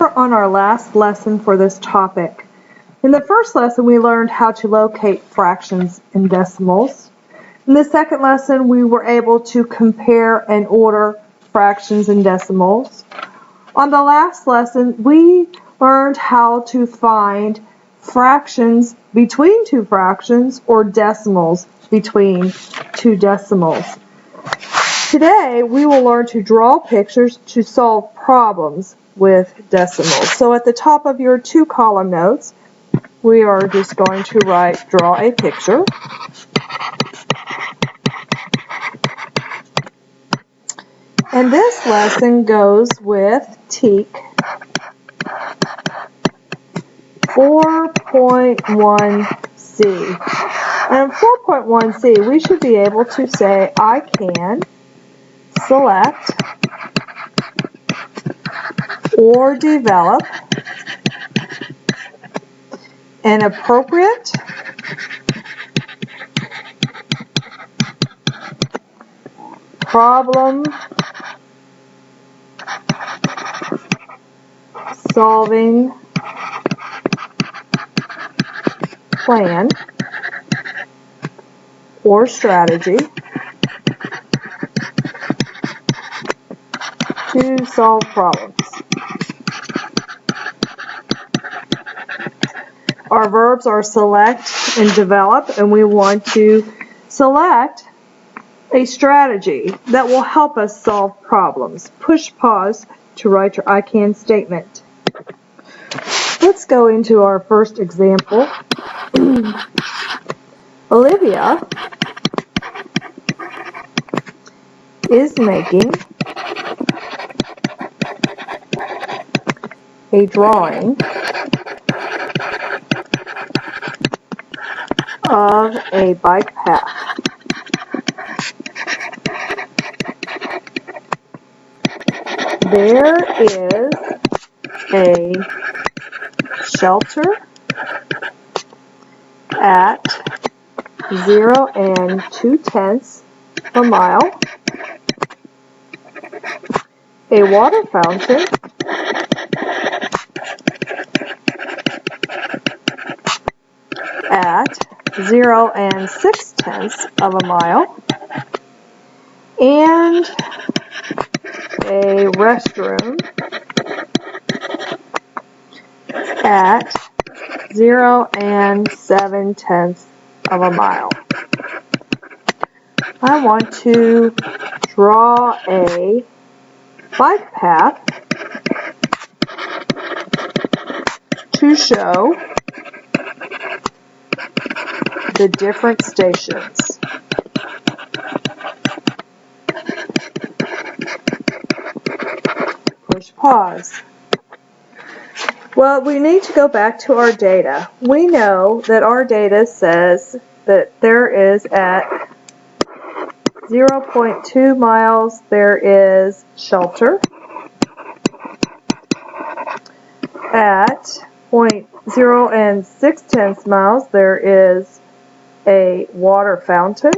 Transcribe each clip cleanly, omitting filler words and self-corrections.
On our last lesson for this topic. In the first lesson, we learned how to locate fractions and decimals. In the second lesson, we were able to compare and order fractions and decimals. On the last lesson, we learned how to find fractions between two fractions or decimals between two decimals. Today, we will learn to draw pictures to solve problems with decimals. So at the top of your 2-column notes, we are just going to draw a picture. And this lesson goes with TEK 4.1c. And in 4.1c, we should be able to say, I can select or develop an appropriate problem solving plan or strategy to solve problems. Our verbs are select and develop, and we want to select a strategy that will help us solve problems. Push pause to write your I can statement. Let's go into our first example. Olivia is making a drawing of a bike path. There is a shelter at 0 2/10 of a mile, a water fountain at 0 6/10 of a mile, and a restroom at 0 7/10 of a mile. I want to draw a bike path to show the different stations. Push pause. Well, we need to go back to our data. We know that our data says that there is at 0.2 miles there is shelter. At 0 6/10 miles there is a water fountain.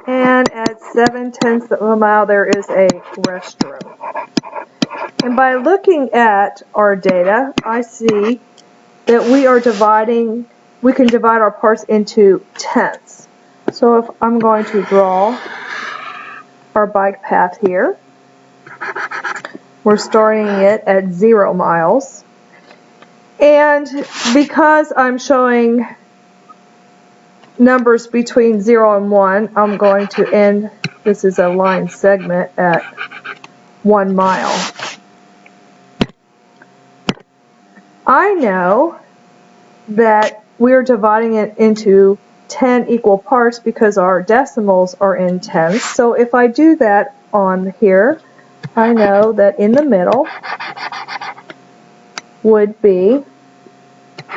And at 7/10 of a mile there is a restroom. And by looking at our data, I see that we can divide our parts into tenths. So if I'm going to draw our bike path here, we're starting it at 0 miles. And because I'm showing numbers between 0 and 1, I'm going to end, this is a line segment, at 1 mile. I know that we're dividing it into 10 equal parts because our decimals are in tenths. So if I do that on here, I know that in the middle would be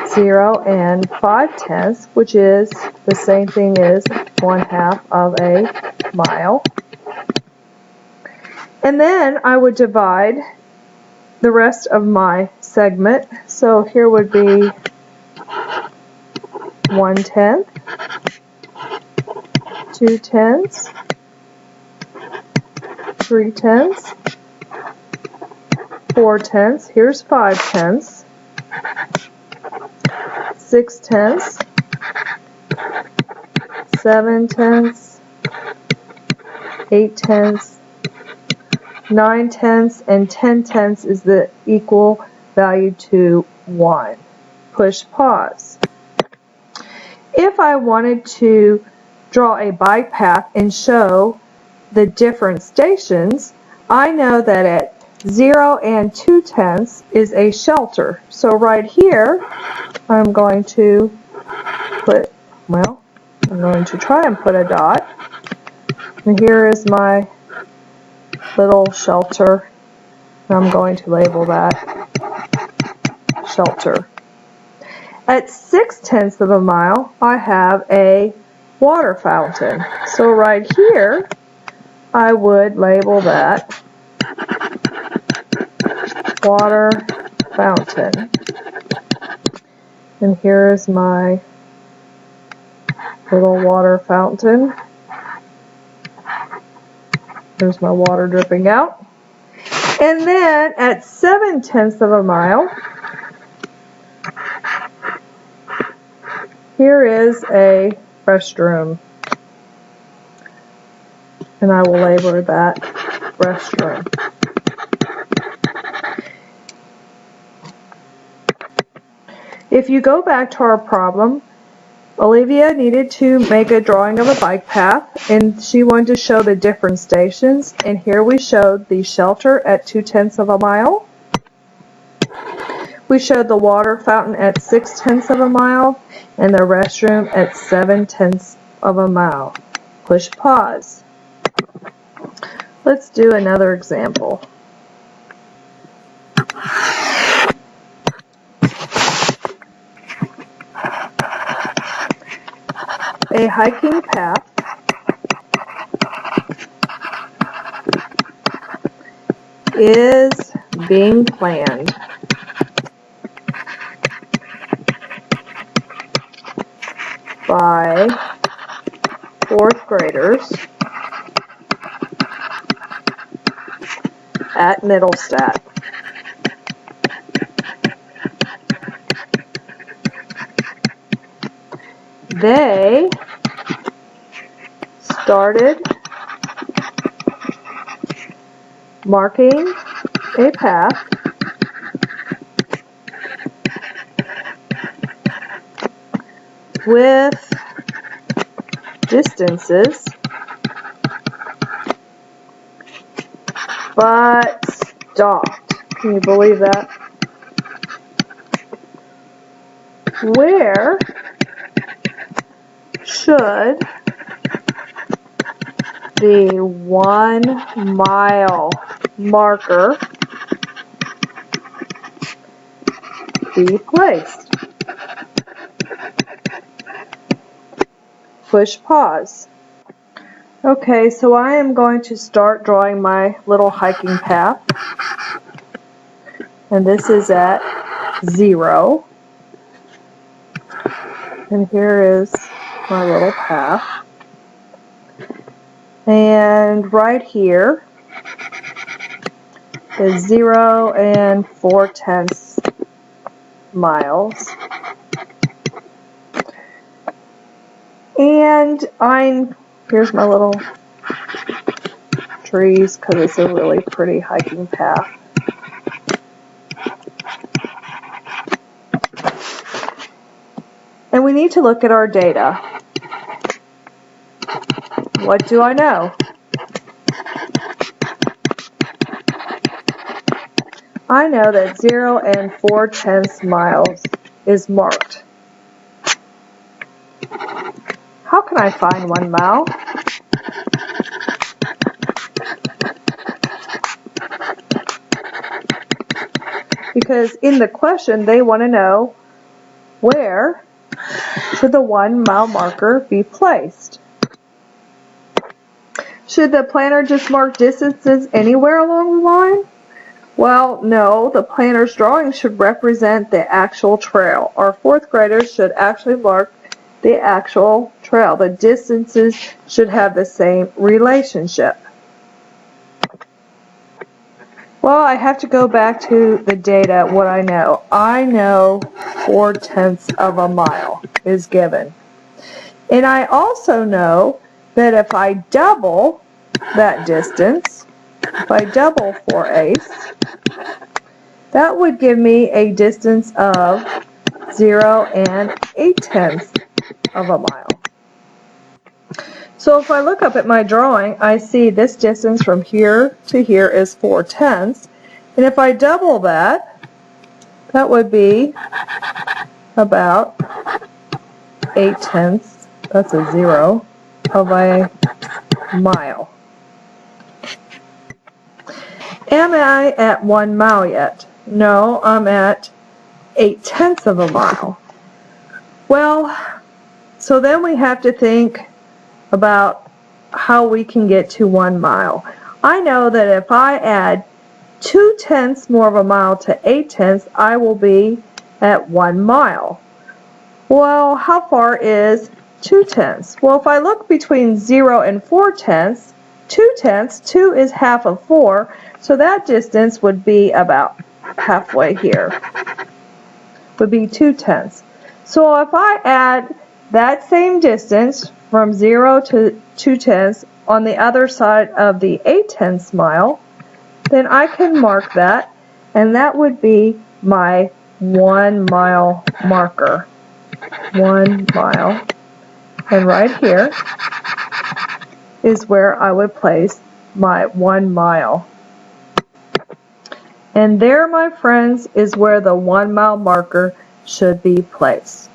0 5/10, which is the same thing as 1/2 of a mile. And then I would divide the rest of my segment. So here would be 1/10, 2/10, 3/10, 4/10, here's 5/10, 6/10, 7/10, 8/10, 9/10, and 10/10 is the equal value to 1. Push pause. If I wanted to draw a bike path and show the different stations, I know that at 0 and 2/10 is a shelter. So right here, I'm going to put, well, I'm going to try and put a dot. And here is my little shelter. I'm going to label that shelter. At 6/10 of a mile, I have a water fountain. So right here, I would label that water fountain. And here is my little water fountain. There's my water dripping out. And then at 7/10 of a mile, here is a restroom. And I will label that restroom. If you go back to our problem, Olivia needed to make a drawing of a bike path, and she wanted to show the different stations. And here we showed the shelter at 2/10 of a mile. We showed the water fountain at 6/10 of a mile, and the restroom at 7/10 of a mile. Push pause. Let's do another example. A hiking path is being planned. By 4th graders at Middlestadt. They started marking a path with distances, but stopped. Can you believe that? Where should the 1 mile marker be placed? Push pause. Okay, so I am going to start drawing my little hiking path. And this is at 0. And here is my little path. And right here is 0 and 4/10 miles. And here's my little trees because it's a really pretty hiking path. And we need to look at our data. What do I know? I know that 0 and 4/10 miles is marked. How can I find 1 mile? Because in the question they want to know, where should the 1 mile marker be placed? Should the planner just mark distances anywhere along the line? Well, no, the planner's drawing should represent the actual trail. Our 4th graders should actually mark the actual trail. The distances should have the same relationship. Well, I have to go back to the data, what I know. I know 4/10 of a mile is given. And I also know that if I double that distance, if I double 4/8, that would give me a distance of 0 and 8/10 of a mile. So if I look up at my drawing, I see this distance from here to here is 4/10. And if I double that, that would be about 8/10, that's a 0, of a mile. Am I at 1 mile yet? No, I'm at 8/10 of a mile. Well, so then we have to think about how we can get to 1 mile. I know that if I add 2/10 more of a mile to 8/10, I will be at 1 mile. Well, how far is 2/10? Well, if I look between 0 and 4/10, 2/10, 2 is half of 4, so that distance would be about halfway here, would be 2/10. So if I add that same distance from 0 to 2/10 on the other side of the 8/10 mile, then I can mark that, and that would be my 1 mile marker. 1 mile. And right here is where I would place my 1 mile. And there, my friends, is where the 1 mile marker should be placed.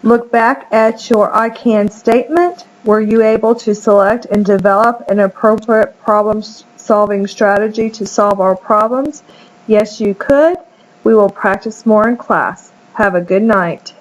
Look back at your I can statement. Were you able to select and develop an appropriate problem-solving strategy to solve our problems? Yes, you could. We will practice more in class. Have a good night.